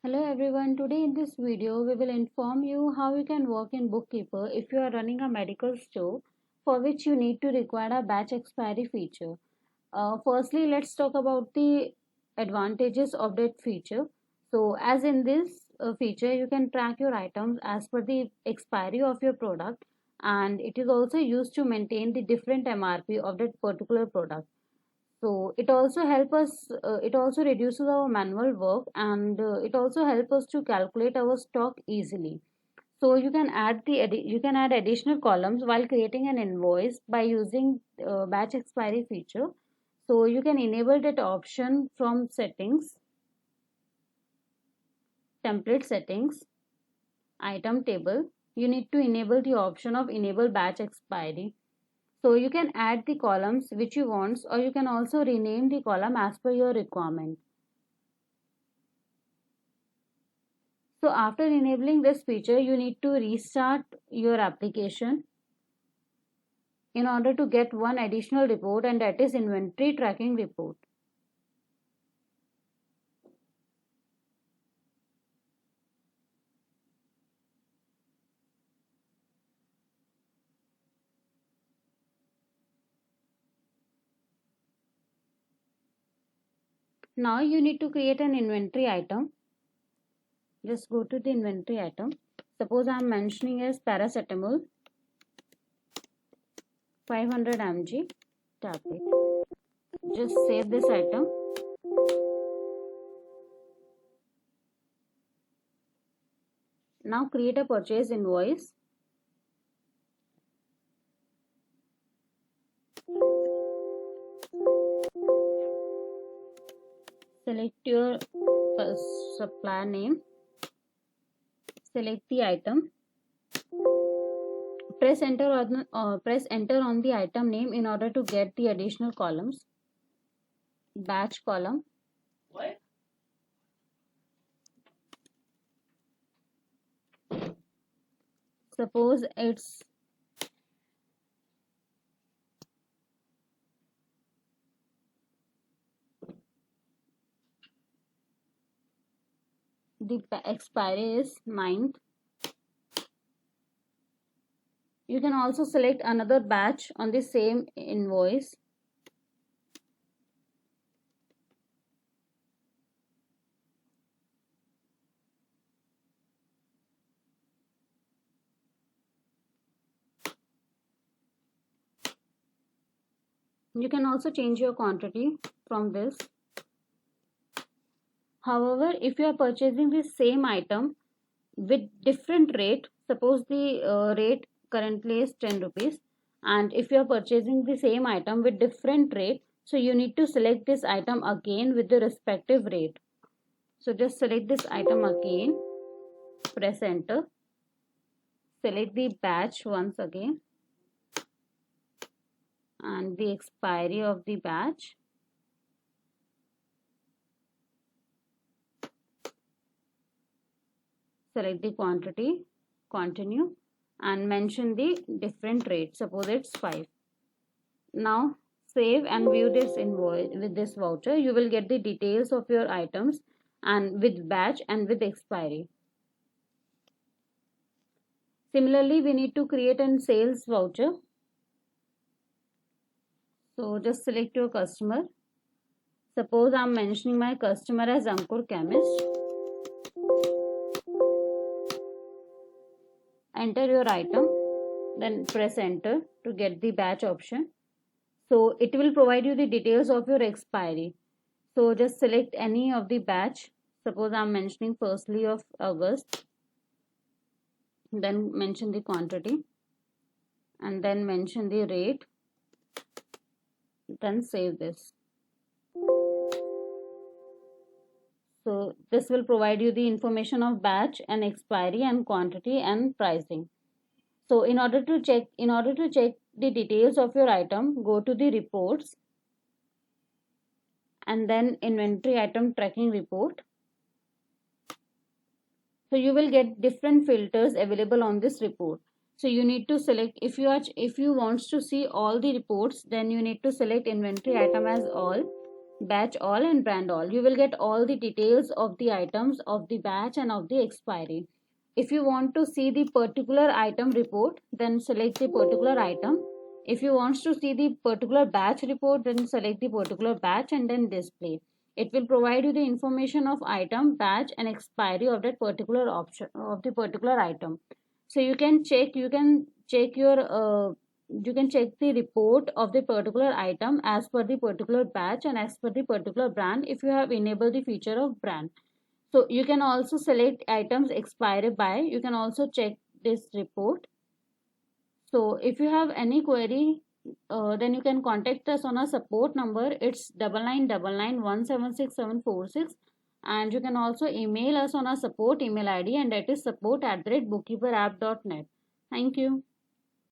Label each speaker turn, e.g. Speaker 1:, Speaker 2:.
Speaker 1: Hello everyone, today in this video we will inform you how you can work in Bookkeeper if you are running a medical store for which you need to require a batch expiry feature. Firstly, let's talk about the advantages of that feature. So as in this feature, you can track your items as per the expiry of your product, and it is also used to maintain the different MRP of that particular product. So it also reduces our manual work, and it also helps us to calculate our stock easily. So you can add additional columns while creating an invoice by using batch expiry feature. So you can enable that option from settings, template settings, item table. You need to enable the option of enable batch expiry. So you can add the columns which you want, or you can also rename the column as per your requirement. So after enabling this feature, you need to restart your application in order to get one additional report, and that is inventory tracking report. Now you need to create an inventory item. Just go to the inventory item. Suppose I am mentioning as paracetamol 500 mg tablet. Just save this item. Now create a purchase invoice. Select your supplier name. Select the item. Press enter on the item name in order to get the additional columns. Batch column. What? Suppose it's the expiry is 9th. You can also select another batch on the same invoice. You can also change your quantity from this. However, if you are purchasing the same item with different rate, suppose the rate currently is 10 rupees, and if you are purchasing the same item with different rate, so you need to select this item again with the respective rate. So just select this item again, press enter, select the batch once again and the expiry of the batch. Select the quantity, continue, and mention the different rate. Suppose it's 5. Now save and view this invoice with this voucher. You will get the details of your items and with batch and with expiry. Similarly, we need to create a sales voucher. So just select your customer. Suppose I'm mentioning my customer as Ankur Chemist. Enter your item, then press enter to get the batch option. So it will provide you the details of your expiry. So just select any of the batch. Suppose I'm mentioning firstly of August. Then mention the quantity and then mention the rate. Then save this. So this will provide you the information of batch and expiry and quantity and pricing. So in order to check the details of your item, go to the reports and then inventory item tracking report. So you will get different filters available on this report. So you need to select, if you want to see all the reports, then you need to select inventory item as all. batch all and brand all. You will get all the details of the items, of the batch and of the expiry. If you want to see the particular item report, then select the particular item. If you want to see the particular batch report, then select the particular batch and then display. It will provide you the information of item, batch and expiry of that particular option of the particular item. So you can check the report of the particular item as per the particular batch and as per the particular brand if you have enabled the feature of brand. So you can also select items expiry by. You can also check this report. So if you have any query, then you can contact us on our support number. It's 9999176746, and you can also email us on our support email ID, and that is support@bookkeeperapp.net. Thank you.